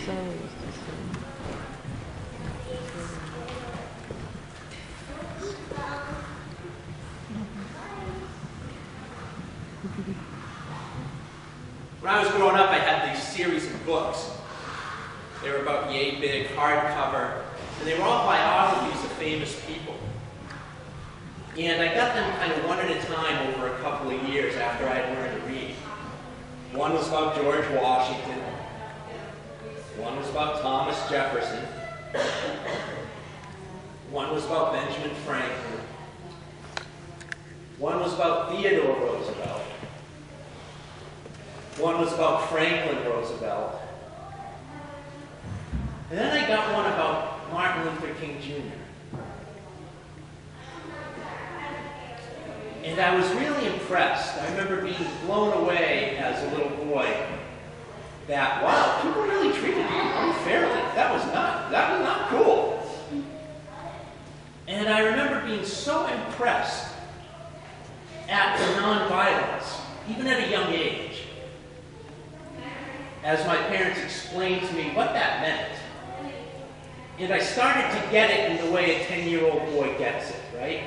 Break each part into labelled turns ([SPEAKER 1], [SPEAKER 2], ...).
[SPEAKER 1] When I was growing up, I had these series of books. They were about yay big, hardcover, and they were all biographies of famous people. And I got them kind of one at a time over a couple of years after I had learned to read. One was about George Washington. One was about Thomas Jefferson. One was about Benjamin Franklin. One was about Theodore Roosevelt. One was about Franklin Roosevelt. And then I got one about Martin Luther King Jr. And I was really impressed. I remember being blown away as a little boy that, wow, people really treated me unfairly. That was not cool. And I remember being so impressed at the nonviolence, even at a young age, as my parents explained to me what that meant. And I started to get it in the way a 10-year-old boy gets it, right?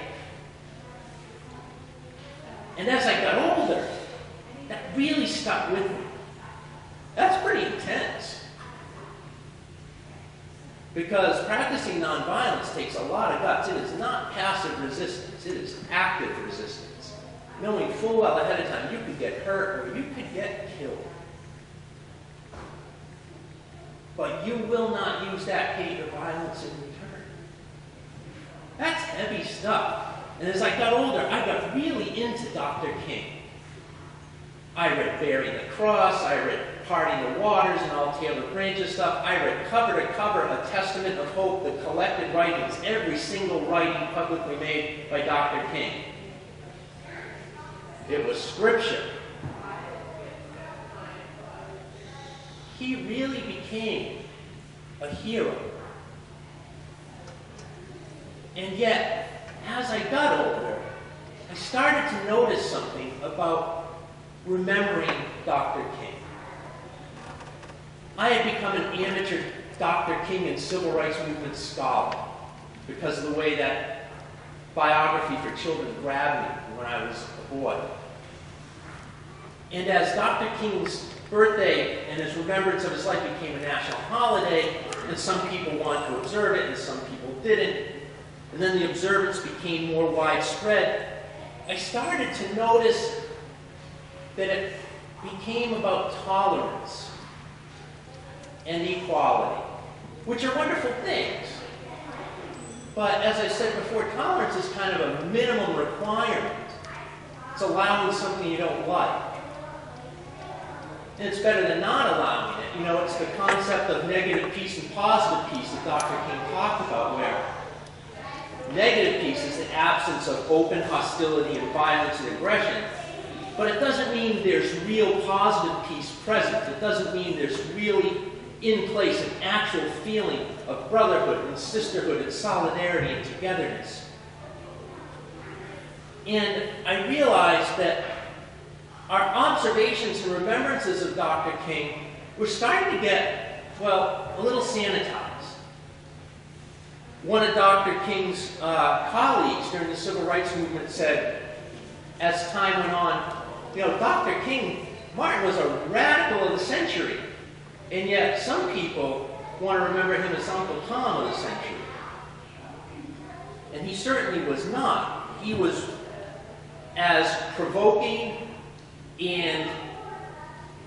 [SPEAKER 1] And as I got older, that really stuck with me. That's pretty intense. Because practicing nonviolence takes a lot of guts. It is not passive resistance. It is active resistance. Knowing full well ahead of time you could get hurt or you could get killed. But you will not use that hate or violence in return. That's heavy stuff. And as I got older, I got really into Dr. King. I read Bearing the Cross, I read Parting the Waters and all Taylor Branches stuff. I read cover to cover A Testament of Hope, the collected writings, every single writing publicly made by Dr. King. It was scripture. He really became a hero. And yet, as I got older, I started to notice something about remembering Dr. King. I had become an amateur Dr. King and Civil Rights Movement scholar because of the way that biography for children grabbed me when I was a boy. And as Dr. King's birthday and his remembrance of his life became a national holiday, and some people wanted to observe it and some people didn't, and then the observance became more widespread, I started to notice that it became about tolerance and equality, which are wonderful things. But as I said before, tolerance is kind of a minimum requirement. It's allowing something you don't like. And it's better than not allowing it. You know, it's the concept of negative peace and positive peace that Dr. King talked about, where negative peace is the absence of open hostility and violence and aggression. But it doesn't mean there's real positive peace present. It doesn't mean there's really in place an actual feeling of brotherhood and sisterhood and solidarity and togetherness. And I realized that our observations and remembrances of Dr. King were starting to get, well, a little sanitized. One of Dr. King's colleagues during the Civil Rights Movement said, as time went on, you know, Dr. King, Martin was a radical of the century, and yet some people want to remember him as Uncle Tom of the century. And he certainly was not. He was as provoking and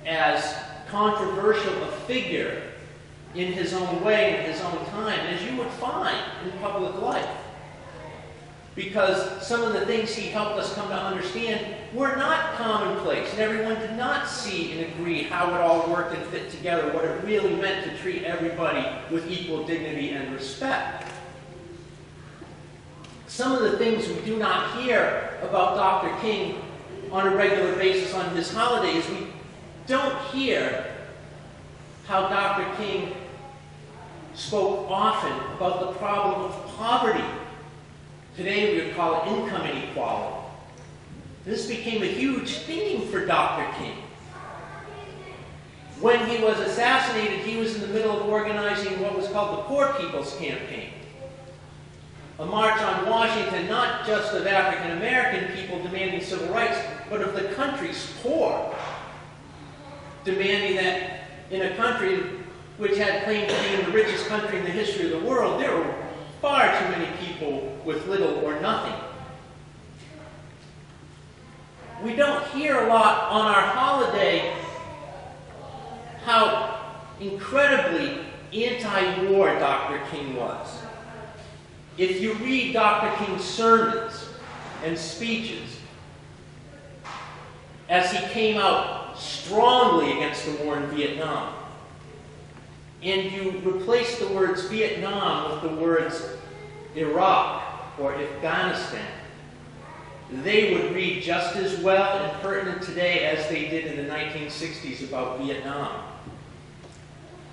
[SPEAKER 1] as controversial a figure in his own way, in his own time, as you would find in public life. Because some of the things he helped us come to understand were not commonplace, and everyone did not see and agree how it all worked and fit together, what it really meant to treat everybody with equal dignity and respect. Some of the things we do not hear about Dr. King on a regular basis on his holidays, we don't hear how Dr. King spoke often about the problem of poverty. Today we would call it income inequality. This became a huge theme for Dr. King. When he was assassinated, he was in the middle of organizing what was called the Poor People's Campaign. A march on Washington, not just of African American people demanding civil rights, but of the country's poor, demanding that in a country which had claimed to be the richest country in the history of the world, there were far too many people with little or nothing. We don't hear a lot on our holiday how incredibly anti-war Dr. King was. If you read Dr. King's sermons and speeches, as he came out strongly against the war in Vietnam, and you replace the words Vietnam with the words Iraq or Afghanistan, they would read just as well and pertinent today as they did in the 1960s about Vietnam.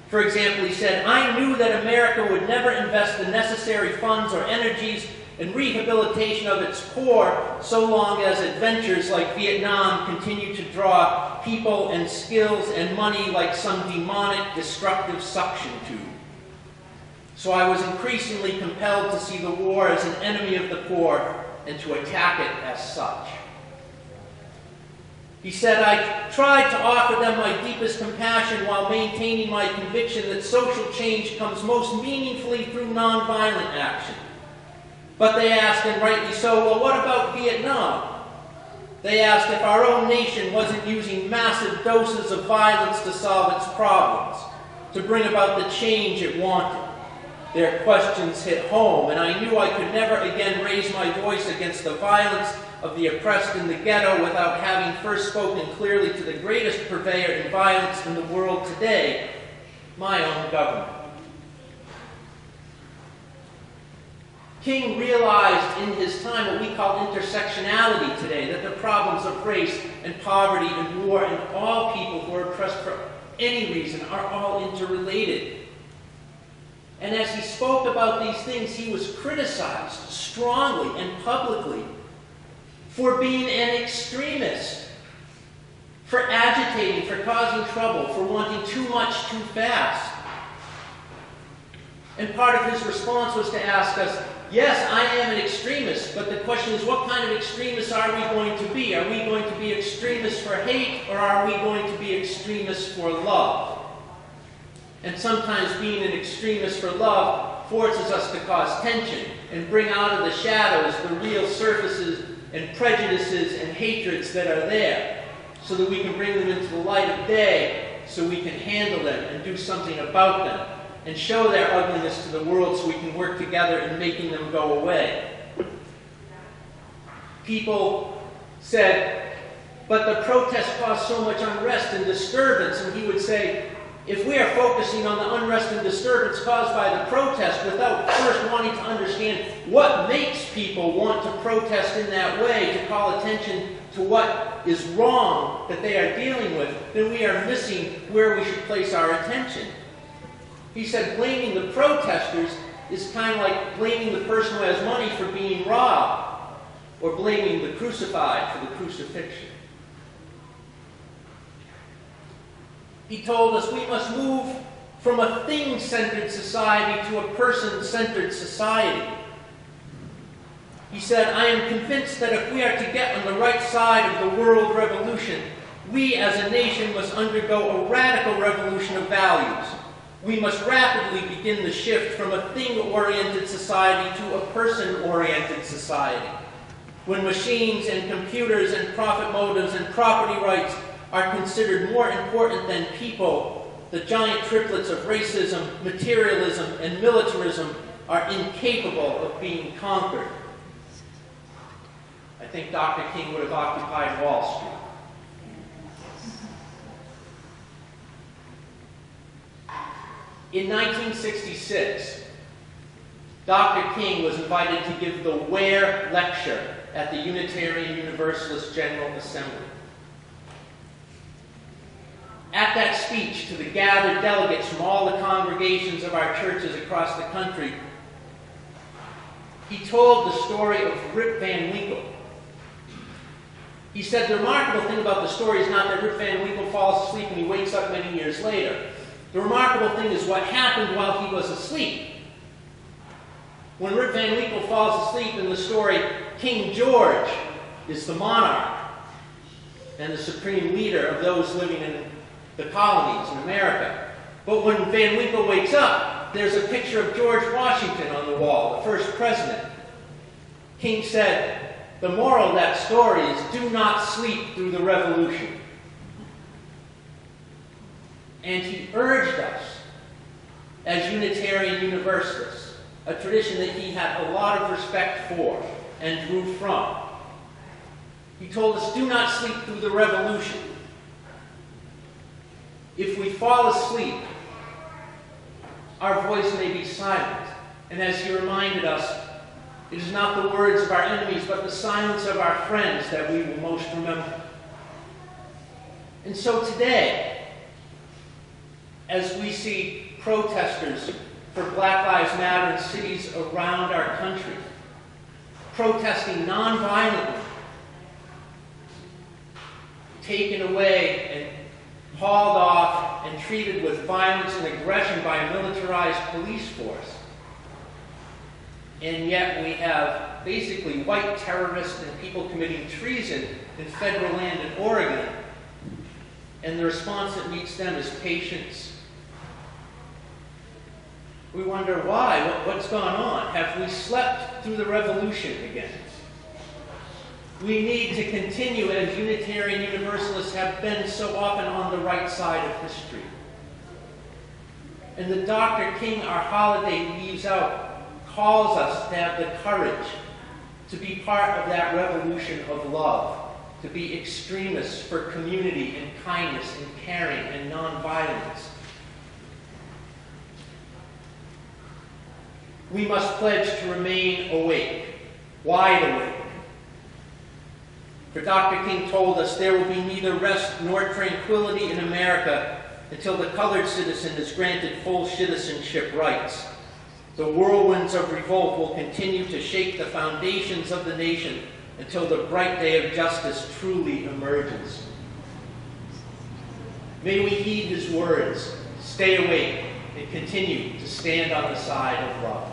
[SPEAKER 1] For example, he said, "I knew that America would never invest the necessary funds or energies in rehabilitation of its poor so long as adventures like Vietnam continue to draw people and skills and money like some demonic, destructive suction tube. So I was increasingly compelled to see the war as an enemy of the poor and to attack it as such." He said, "I tried to offer them my deepest compassion while maintaining my conviction that social change comes most meaningfully through nonviolent action. But they asked, and rightly so, well, what about Vietnam? They asked if our own nation wasn't using massive doses of violence to solve its problems, to bring about the change it wanted. Their questions hit home, and I knew I could never again raise my voice against the violence of the oppressed in the ghetto without having first spoken clearly to the greatest purveyor in violence in the world today, my own government." King realized in his time what we call intersectionality today, that the problems of race and poverty and war and all people who are oppressed for any reason are all interrelated. And as he spoke about these things, he was criticized strongly and publicly for being an extremist, for agitating, for causing trouble, for wanting too much too fast. And part of his response was to ask us, yes, I am an extremist, but the question is, what kind of extremists are we going to be? Are we going to be extremists for hate, or are we going to be extremists for love? And sometimes being an extremist for love forces us to cause tension and bring out of the shadows the real surfaces and prejudices and hatreds that are there, so that we can bring them into the light of day, so we can handle them and do something about them, and show their ugliness to the world so we can work together in making them go away. People said, but the protests caused so much unrest and disturbance, and he would say, if we are focusing on the unrest and disturbance caused by the protest without first wanting to understand what makes people want to protest in that way, to call attention to what is wrong that they are dealing with, then we are missing where we should place our attention. He said blaming the protesters is kind of like blaming the person who has money for being robbed, or blaming the crucified for the crucifixion. He told us we must move from a thing-centered society to a person-centered society. He said, I am convinced that if we are to get on the right side of the world revolution, we as a nation must undergo a radical revolution of values. We must rapidly begin the shift from a thing-oriented society to a person-oriented society. When machines and computers and profit motives and property rights are considered more important than people, the giant triplets of racism, materialism, and militarism are incapable of being conquered. I think Dr. King would have occupied Wall Street. In 1966, Dr. King was invited to give the Ware Lecture at the Unitarian Universalist General Assembly. At that speech to the gathered delegates from all the congregations of our churches across the country, he told the story of Rip Van Winkle. He said the remarkable thing about the story is not that Rip Van Winkle falls asleep and he wakes up many years later. The remarkable thing is what happened while he was asleep. When Rip Van Winkle falls asleep in the story, King George is the monarch and the supreme leader of those living in the colonies in America. But when Van Winkle wakes up, there's a picture of George Washington on the wall, the first president. King said, the moral of that story is do not sleep through the revolution. And he urged us, as Unitarian Universalists, a tradition that he had a lot of respect for and drew from. He told us, do not sleep through the revolution. If we fall asleep, our voice may be silent. And as he reminded us, it is not the words of our enemies, but the silence of our friends that we will most remember. And so today, as we see protesters for Black Lives Matter in cities around our country, protesting nonviolently, taken away and hauled off and treated with violence and aggression by a militarized police force. And yet we have basically white terrorists and people committing treason in federal land in Oregon. And the response that meets them is patience. We wonder why, what's gone on? Have we slept through the revolution again? We need to continue, as Unitarian Universalists have been so often, on the right side of history. And the Dr. King, our holiday leaves out, calls us to have the courage to be part of that revolution of love, to be extremists for community and kindness and caring and nonviolence. We must pledge to remain awake, wide awake. For Dr. King told us there will be neither rest nor tranquility in America until the colored citizen is granted full citizenship rights. The whirlwinds of revolt will continue to shake the foundations of the nation until the bright day of justice truly emerges. May we heed his words, stay awake, and continue to stand on the side of love.